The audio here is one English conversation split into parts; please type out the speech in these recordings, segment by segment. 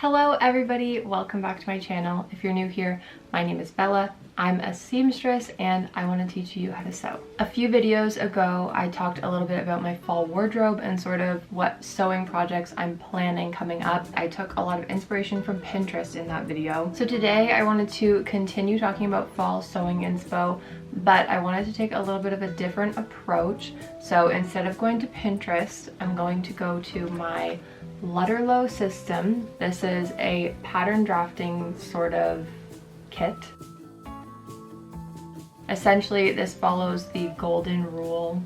Hello everybody, welcome back to my channel. If you're new here, my name is Bella. I'm a seamstress and I want to teach you how to sew. A few videos ago, I talked a little bit about my fall wardrobe and sort of what sewing projects I'm planning coming up. I took a lot of inspiration from Pinterest in that video. So today I wanted to continue talking about fall sewing inspo, but I wanted to take a little bit of a different approach. So instead of going to Pinterest, I'm going to go to my Lutterloh system. This is a pattern drafting sort of kit. Essentially, this follows the golden rule,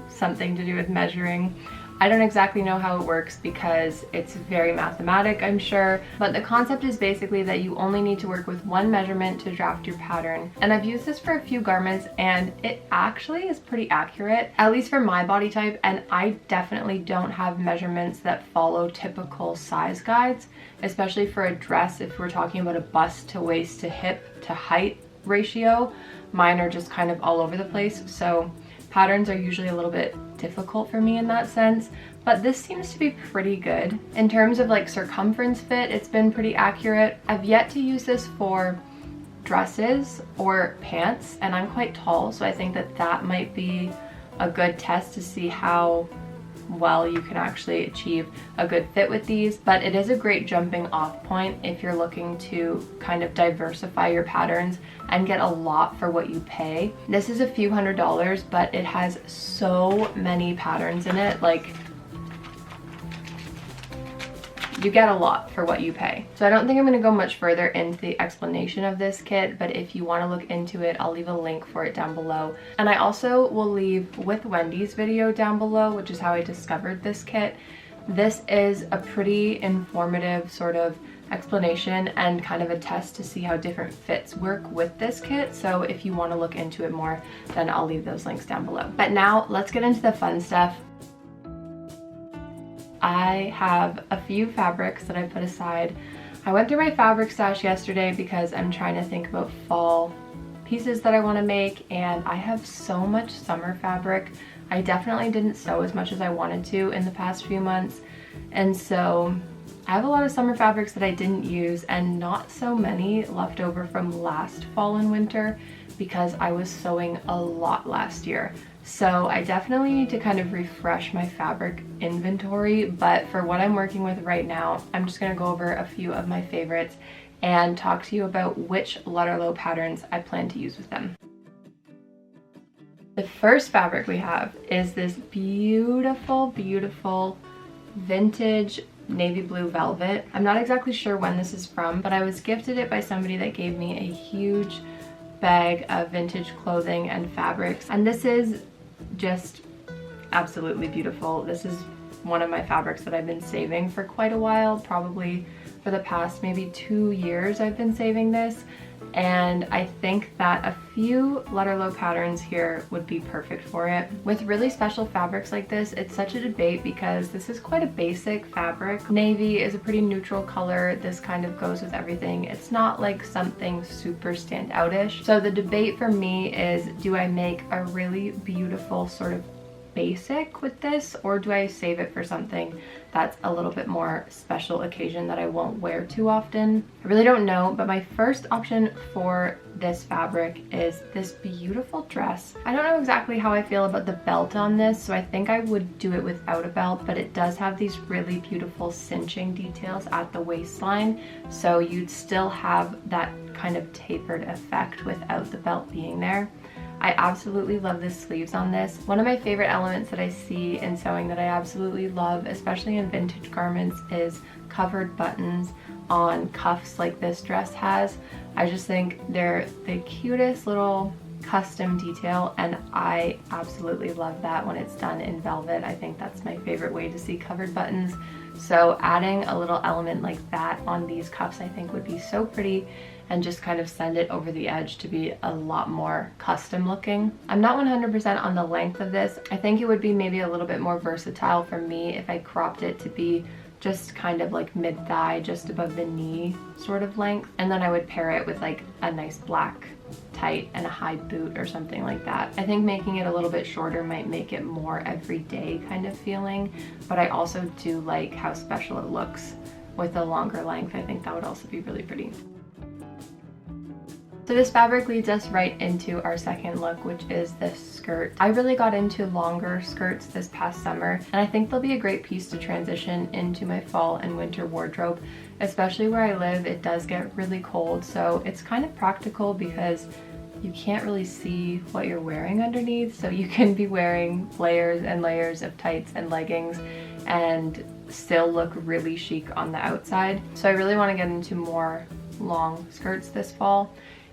something to do with measuring. I don't exactly know how it works because it's very mathematic, I'm sure, but the concept is basically that you only need to work with one measurement to draft your pattern. And I've used this for a few garments and it actually is pretty accurate, at least for my body type, and I definitely don't have measurements that follow typical size guides, especially for a dress. If we're talking about a bust to waist to hip to height ratio, mine are just kind of all over the place. So patterns are usually a little bit difficult for me in that sense, but this seems to be pretty good. In terms of like circumference fit, it's been pretty accurate. I've yet to use this for dresses or pants, and I'm quite tall, so I think that that might be a good test to see how well you can actually achieve a good fit with these. But it is a great jumping off point if you're looking to kind of diversify your patterns and get a lot for what you pay. This is a few $100s, but it has so many patterns in it. Like, you get a lot for what you pay. So I don't think I'm going to go much further into the explanation of this kit, but if you want to look into it, I'll leave a link for it down below. And I also will leave With Wendy's video down below, which is how I discovered this kit. This is a pretty informative sort of explanation and kind of a test to see how different fits work with this kit. So if you want to look into it more, then I'll leave those links down below. But now let's get into the fun stuff. I have a few fabrics that I put aside. I went through my fabric stash yesterday because I'm trying to think about fall pieces that I want to make, and I have so much summer fabric. I definitely didn't sew as much as I wanted to in the past few months, and so I have a lot of summer fabrics that I didn't use and not so many left over from last fall and winter because I was sewing a lot last year. So I definitely need to kind of refresh my fabric inventory, but for what I'm working with right now, I'm just gonna go over a few of my favorites and talk to you about which Lutterloh patterns I plan to use with them. The first fabric we have is this beautiful, beautiful vintage navy blue velvet. I'm not exactly sure when this is from, but I was gifted it by somebody that gave me a huge bag of vintage clothing and fabrics, and this is just absolutely beautiful. This is one of my fabrics that I've been saving for quite a while, probably for the past maybe 2 years I've been saving this, and I think that a few Letterlow patterns here would be perfect for it. With really special fabrics like this, it's such a debate because this is quite a basic fabric. Navy is a pretty neutral color. This kind of goes with everything. It's not like something super standoutish. So the debate for me is, do I make a really beautiful sort of basic with this, or do I save it for something that's a little bit more special occasion that I won't wear too often? I really don't know, but my first option for this fabric is this beautiful dress. I don't know exactly how I feel about the belt on this, so I think I would do it without a belt, but it does have these really beautiful cinching details at the waistline, so you'd still have that kind of tapered effect without the belt being there. I absolutely love the sleeves on this. One of my favorite elements that I see in sewing that I absolutely love, especially in vintage garments, is covered buttons on cuffs like this dress has. I just think they're the cutest little custom detail, and I absolutely love that when it's done in velvet. I think that's my favorite way to see covered buttons. So adding a little element like that on these cuffs I think would be so pretty, and just kind of send it over the edge to be a lot more custom looking. I'm not 100% on the length of this. I think it would be maybe a little bit more versatile for me if I cropped it to be just kind of like mid-thigh, just above the knee sort of length. And then I would pair it with like a nice black tight and a high boot or something like that. I think making it a little bit shorter might make it more everyday kind of feeling, but I also do like how special it looks with a longer length. I think that would also be really pretty. So this fabric leads us right into our second look, which is this skirt. I really got into longer skirts this past summer, and I think they'll be a great piece to transition into my fall and winter wardrobe. Especially where I live, it does get really cold, so it's kind of practical because you can't really see what you're wearing underneath, so you can be wearing layers and layers of tights and leggings and still look really chic on the outside. So I really want to get into more long skirts this fall.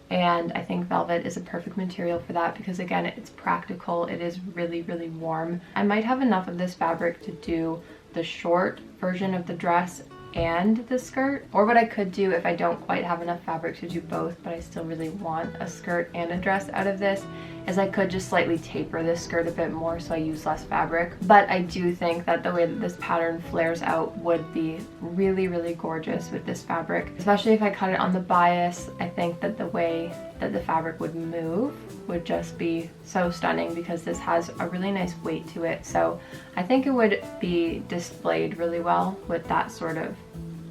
And I think velvet is a perfect material for that because again, it's practical, it is really, really warm. I might have enough of this fabric to do the short version of the dress and the skirt, or what I could do if I don't quite have enough fabric to do both, but I still really want a skirt and a dress out of this, is I could just slightly taper this skirt a bit more so I use less fabric. But I do think that the way that this pattern flares out would be really, really gorgeous with this fabric, especially if I cut it on the bias. I think that the way that the fabric would move would just be so stunning because this has a really nice weight to it. So I think it would be displayed really well with that sort of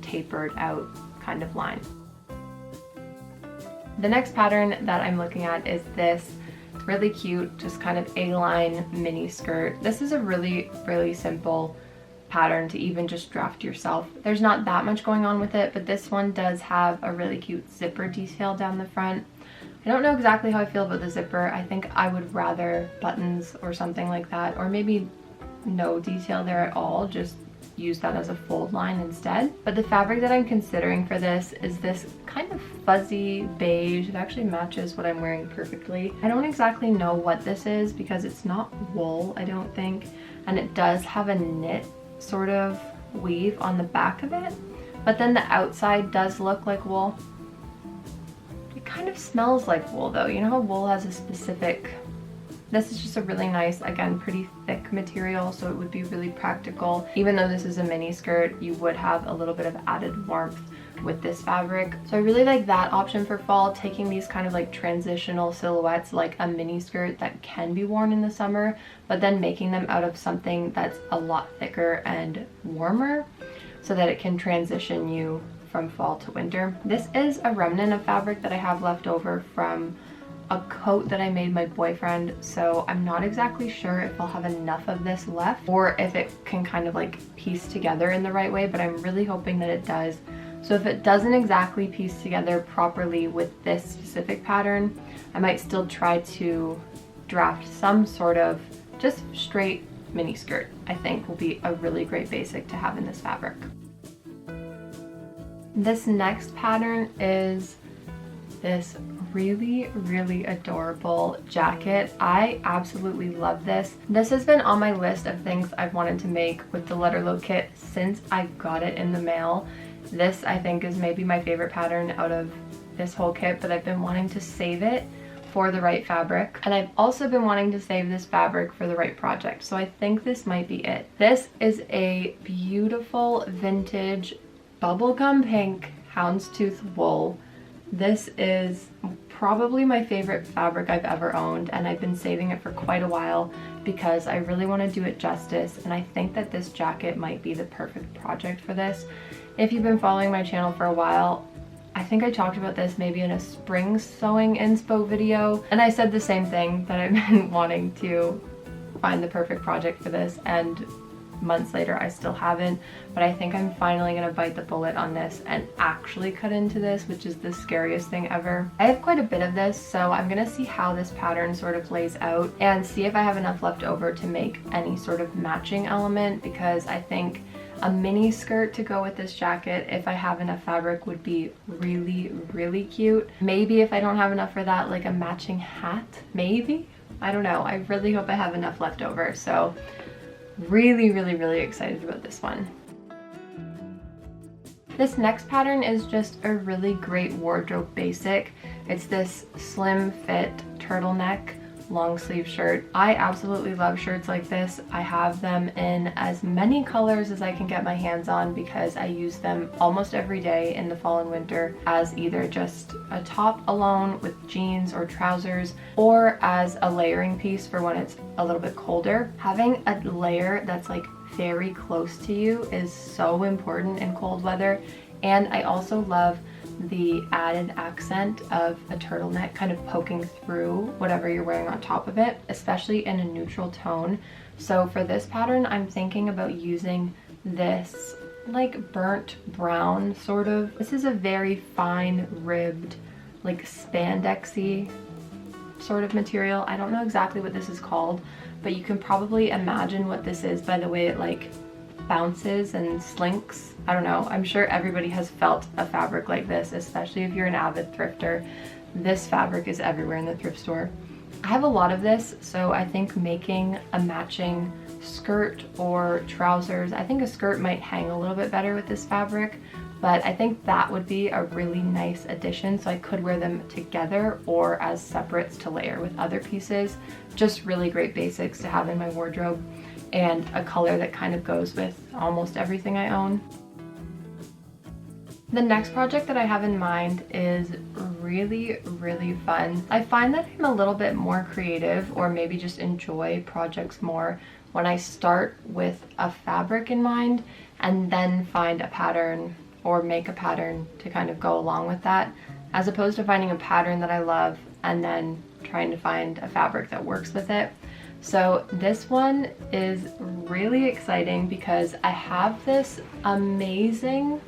tapered out kind of line. The next pattern that I'm looking at is this really cute, just kind of A-line mini skirt. This is a really, really simple pattern to even just draft yourself. There's not that much going on with it, but this one does have a really cute zipper detail down the front. I don't know exactly how I feel about the zipper. I think I would rather buttons or something like that, or maybe no detail there at all, just use that as a fold line instead. But the fabric that I'm considering for this is this kind of fuzzy beige. It actually matches what I'm wearing perfectly. I don't exactly know what this is because it's not wool, I don't think, and it does have a knit sort of weave on the back of it, but then the outside does look like wool. It kind of smells like wool though. You know how wool has a specific... This is just a really nice, again, pretty thick material, so it would be really practical. Even though this is a mini skirt, you would have a little bit of added warmth with this fabric. So I really like that option for fall, taking these kind of like transitional silhouettes like a mini skirt that can be worn in the summer, but then making them out of something that's a lot thicker and warmer so that it can transition you from fall to winter. This is a remnant of fabric that I have left over from a coat that I made my boyfriend, so I'm not exactly sure if I'll have enough of this left or if it can kind of like piece together in the right way, but I'm really hoping that it does. So if it doesn't exactly piece together properly with this specific pattern, I might still try to draft some sort of just straight mini skirt. I think will be a really great basic to have in this fabric. This next pattern is this really, really adorable jacket. I absolutely love this. This has been on my list of things I've wanted to make with the Letterlow kit since I got it in the mail. This, I think, is maybe my favorite pattern out of this whole kit, but I've been wanting to save it for the right fabric. And I've also been wanting to save this fabric for the right project. So I think this might be it. This is a beautiful vintage bubblegum pink houndstooth wool. This is probably my favorite fabric I've ever owned, and I've been saving it for quite a while because I really want to do it justice, and I think that this jacket might be the perfect project for this. If you've been following my channel for a while, I think I talked about this maybe in a spring sewing inspo video, and I said the same thing, that I've been wanting to find the perfect project for this, and months later I still haven't, but I think I'm finally gonna bite the bullet on this and actually cut into this, which is the scariest thing ever. I have quite a bit of this, so I'm gonna see how this pattern sort of lays out and see if I have enough left over to make any sort of matching element, because I think a mini skirt to go with this jacket, if I have enough fabric, would be really, really cute. Maybe if I don't have enough for that, like a matching hat, maybe? I don't know. I really hope I have enough left over, so really, really, really excited about this one. This next pattern is just a really great wardrobe basic. It's this slim fit turtleneck long sleeve shirt. I absolutely love shirts like this. I have them in as many colors as I can get my hands on because I use them almost every day in the fall and winter as either just a top alone with jeans or trousers, or as a layering piece for when it's a little bit colder. Having a layer that's like very close to you is so important in cold weather. And I also love the added accent of a turtleneck kind of poking through whatever you're wearing on top of it, especially in a neutral tone. So for this pattern, I'm thinking about using this like burnt brown sort of. This is a very fine ribbed, like spandexy sort of material. I don't know exactly what this is called, but you can probably imagine what this is by the way it like bounces and slinks. I don't know, I'm sure everybody has felt a fabric like this, especially if you're an avid thrifter. This fabric is everywhere in the thrift store. I have a lot of this, so I think making a matching skirt or trousers, I think a skirt might hang a little bit better with this fabric, but I think that would be a really nice addition, so I could wear them together or as separates to layer with other pieces. Just really great basics to have in my wardrobe, and a color that kind of goes with almost everything I own. The next project that I have in mind is really, really fun. I find that I'm a little bit more creative, or maybe just enjoy projects more, when I start with a fabric in mind and then find a pattern or make a pattern to kind of go along with that, as opposed to finding a pattern that I love and then trying to find a fabric that works with it. So this one is really exciting because I have this amazing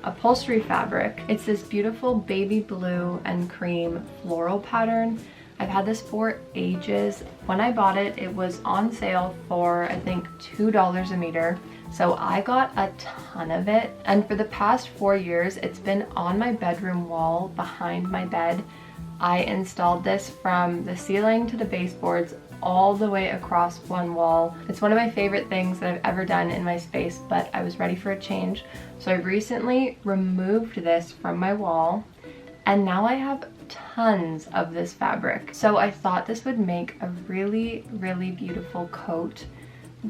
upholstery fabric. It's this beautiful baby blue and cream floral pattern. I've had this for ages. When I bought it, it was on sale for I think $2 a meter. So I got a ton of it. And for the past 4 years, it's been on my bedroom wall behind my bed. I installed this from the ceiling to the baseboards all the way across one wall. It's one of my favorite things that I've ever done in my space, but I was ready for a change. So I recently removed this from my wall, and now I have tons of this fabric. So I thought this would make a really, really beautiful coat,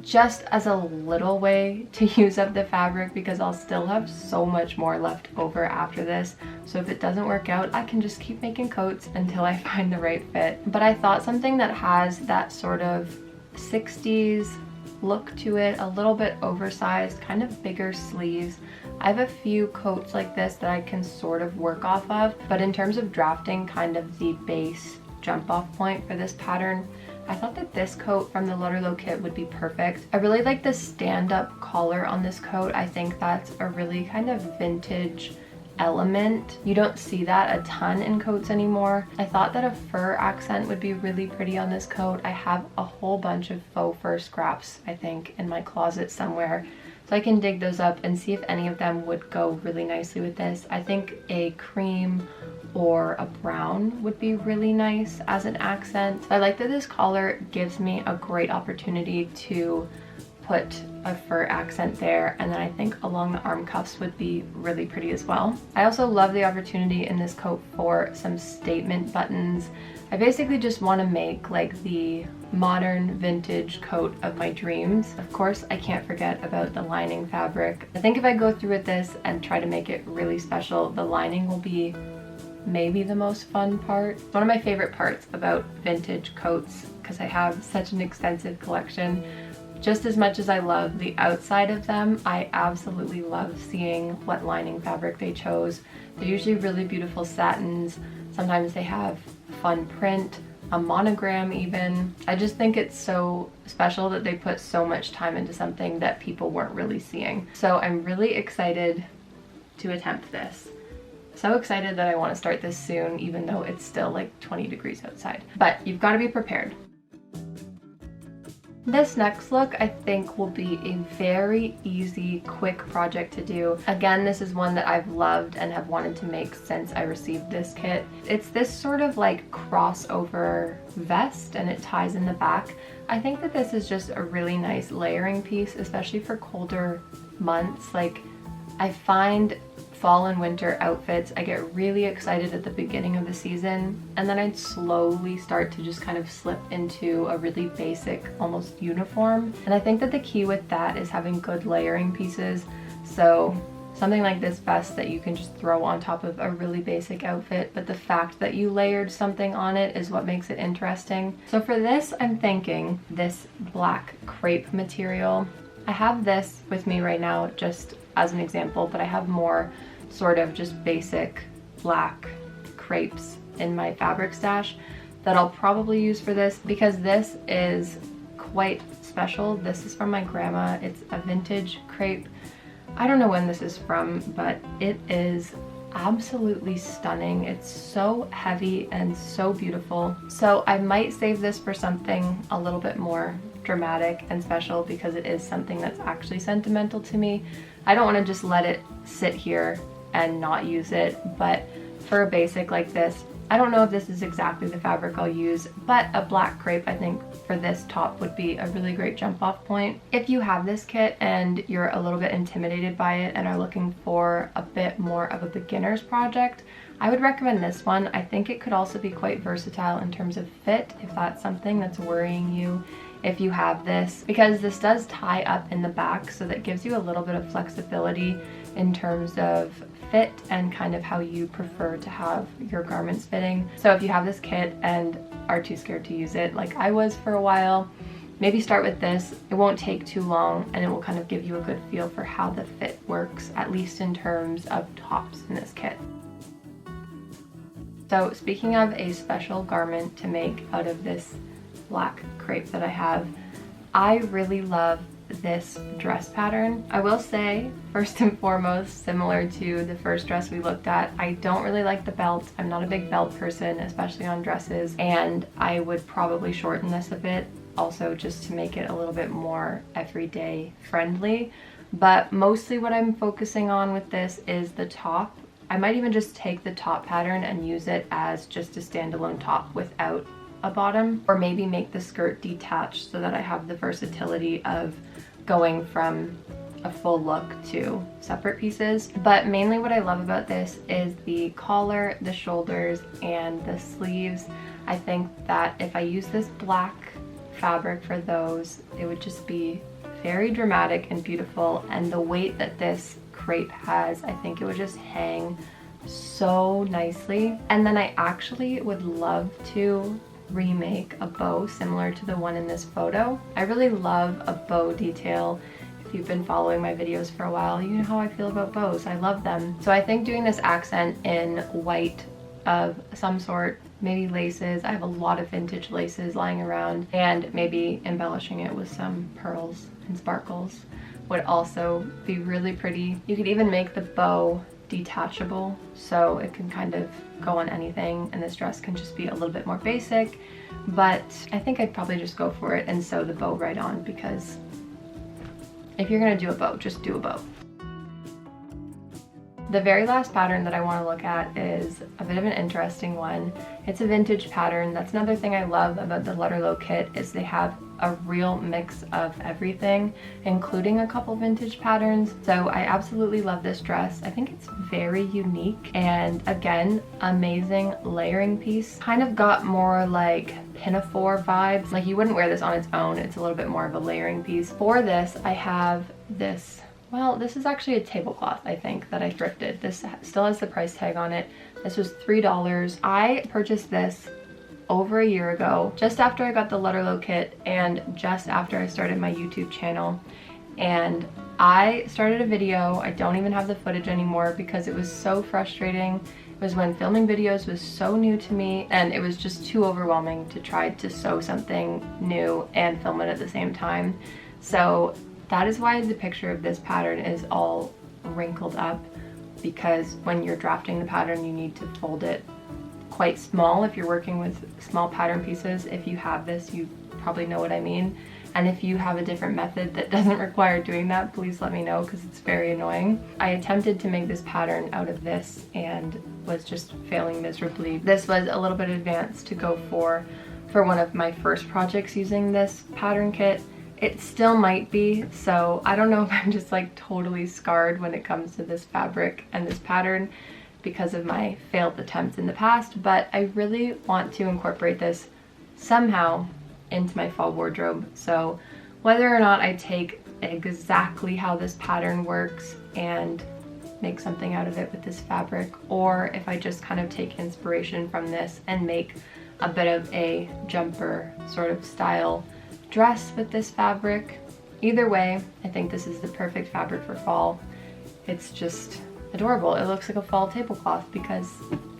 just as a little way to use up the fabric, because I'll still have so much more left over after this. So if it doesn't work out, I can just keep making coats until I find the right fit. But I thought something that has that sort of 60s look to it, a little bit oversized, kind of bigger sleeves. I have a few coats like this that I can sort of work off of, but in terms of drafting kind of the base jump off point for this pattern, I thought that this coat from the Lutterloh kit would be perfect. I really like the stand-up collar on this coat. I think that's a really kind of vintage element. You don't see that a ton in coats anymore. I thought that a fur accent would be really pretty on this coat. I have a whole bunch of faux fur scraps, I think, in my closet somewhere. So I can dig those up and see if any of them would go really nicely with this. I think a cream or a brown would be really nice as an accent. I like that this collar gives me a great opportunity to put a fur accent there, and then I think along the arm cuffs would be really pretty as well. I also love the opportunity in this coat for some statement buttons. I basically just want to make like the modern vintage coat of my dreams. Of course, I can't forget about the lining fabric. I think if I go through with this and try to make it really special, the lining will be maybe the most fun part. One of my favorite parts about vintage coats, because I have such an extensive collection, just as much as I love the outside of them, I absolutely love seeing what lining fabric they chose. They're usually really beautiful satins. Sometimes they have fun print, a monogram even. I just think it's so special that they put so much time into something that people weren't really seeing. So I'm really excited to attempt this. So excited that I want to start this soon, even though it's still like 20 degrees outside. But you've got to be prepared. This next look I think will be a very easy, quick project to do. Again, this is one that I've loved and have wanted to make since I received this kit. It's this sort of like crossover vest, and it ties in the back. I think that this is just a really nice layering piece, especially for colder months. Like, I find fall and winter outfits, I get really excited at the beginning of the season, and then I'd slowly start to just kind of slip into a really basic, almost uniform. And I think that the key with that is having good layering pieces. So something like this vest that you can just throw on top of a really basic outfit, but the fact that you layered something on it is what makes it interesting. So for this, I'm thinking this black crepe material. I have this with me right now just as an example, but I have more sort of just basic black crepes in my fabric stash that I'll probably use for this, because this is quite special. This is from my grandma. It's a vintage crepe. I don't know when this is from, but it is absolutely stunning. It's so heavy and so beautiful. So I might save this for something a little bit more dramatic and special, because it is something that's actually sentimental to me. I don't want to just let it sit here and not use it, but for a basic like this, I don't know if this is exactly the fabric I'll use, but a black crepe I think for this top would be a really great jump off point. If you have this kit and you're a little bit intimidated by it and are looking for a bit more of a beginner's project, I would recommend this one. I think it could also be quite versatile in terms of fit, if that's something that's worrying you if you have this, because this does tie up in the back, so that gives you a little bit of flexibility in terms of fit and kind of how you prefer to have your garments fitting. So if you have this kit and are too scared to use it, like I was for a while, maybe start with this. It won't take too long and it will kind of give you a good feel for how the fit works, at least in terms of tops in this kit. So speaking of a special garment to make out of this black crepe that I have, I really love this dress pattern. I will say, first and foremost, similar to the first dress we looked at, I don't really like the belt. I'm not a big belt person, especially on dresses, and I would probably shorten this a bit, also just to make it a little bit more everyday friendly. But mostly what I'm focusing on with this is the top. I might even just take the top pattern and use it as just a standalone top without a bottom, or maybe make the skirt detached so that I have the versatility of going from a full look to separate pieces. But mainly what I love about this is the collar, the shoulders, and the sleeves. I think that if I use this black fabric for those, it would just be very dramatic and beautiful, and the weight that this crepe has, I think it would just hang so nicely. And then I actually would love to remake a bow similar to the one in this photo. I really love a bow detail. If you've been following my videos for a while, you know how I feel about bows. I love them. So I think doing this accent in white of some sort, maybe laces, I have a lot of vintage laces lying around, and maybe embellishing it with some pearls and sparkles would also be really pretty. You could even make the bow detachable, so it can kind of go on anything, and this dress can just be a little bit more basic, but I think I'd probably just go for it and sew the bow right on, because if you're gonna do a bow, just do a bow. The very last pattern that I want to look at is a bit of an interesting one. It's a vintage pattern. That's another thing I love about the Lutterloh kit, is they have a real mix of everything, including a couple vintage patterns. So I absolutely love this dress. I think it's very unique, and again, amazing layering piece. Kind of got more like pinafore vibes. Like you wouldn't wear this on its own. It's a little bit more of a layering piece. For this, I have this, well, this is actually a tablecloth, I think, that I thrifted. This still has the price tag on it. This was $3. I purchased this over a year ago, just after I got the Lutterloh kit and just after I started my YouTube channel. And I started a video. I don't even have the footage anymore because it was so frustrating. It was when filming videos was so new to me, and it was just too overwhelming to try to sew something new and film it at the same time. So that is why the picture of this pattern is all wrinkled up, because when you're drafting the pattern, you need to fold it quite small if you're working with small pattern pieces. If you have this, you probably know what I mean. And if you have a different method that doesn't require doing that, please let me know, because it's very annoying. I attempted to make this pattern out of this and was just failing miserably. This was a little bit advanced to go for one of my first projects using this pattern kit. It still might be, so I don't know if I'm just like totally scarred when it comes to this fabric and this pattern because of my failed attempts in the past, but I really want to incorporate this somehow into my fall wardrobe. So whether or not I take exactly how this pattern works and make something out of it with this fabric, or if I just kind of take inspiration from this and make a bit of a jumper sort of style dress with this fabric. Either way, I think this is the perfect fabric for fall. It's just adorable. It looks like a fall tablecloth because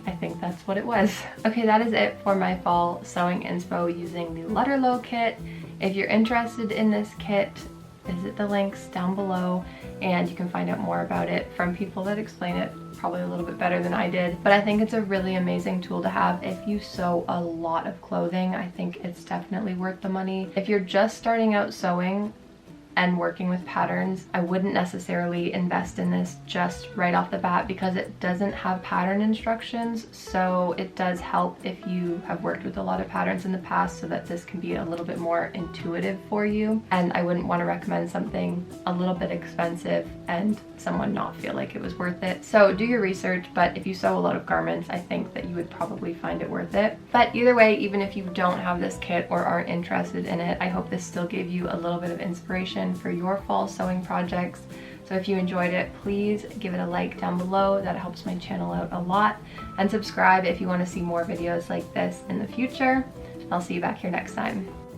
I think that's what it was. Okay, that is it for my fall sewing inspo using the Lutterloh kit. If you're interested in this kit, visit the links down below and you can find out more about it from people that explain it probably a little bit better than I did. But I think it's a really amazing tool to have if you sew a lot of clothing. I think it's definitely worth the money. If you're just starting out sewing and working with patterns, I wouldn't necessarily invest in this just right off the bat because it doesn't have pattern instructions. So it does help if you have worked with a lot of patterns in the past so that this can be a little bit more intuitive for you. And I wouldn't want to recommend something a little bit expensive and someone not feel like it was worth it. So do your research, but if you sew a lot of garments, I think that you would probably find it worth it. But either way, even if you don't have this kit or aren't interested in it, I hope this still gave you a little bit of inspiration for your fall sewing projects. So if you enjoyed it, please give it a like down below. That helps my channel out a lot. And subscribe if you want to see more videos like this in the future. I'll see you back here next time.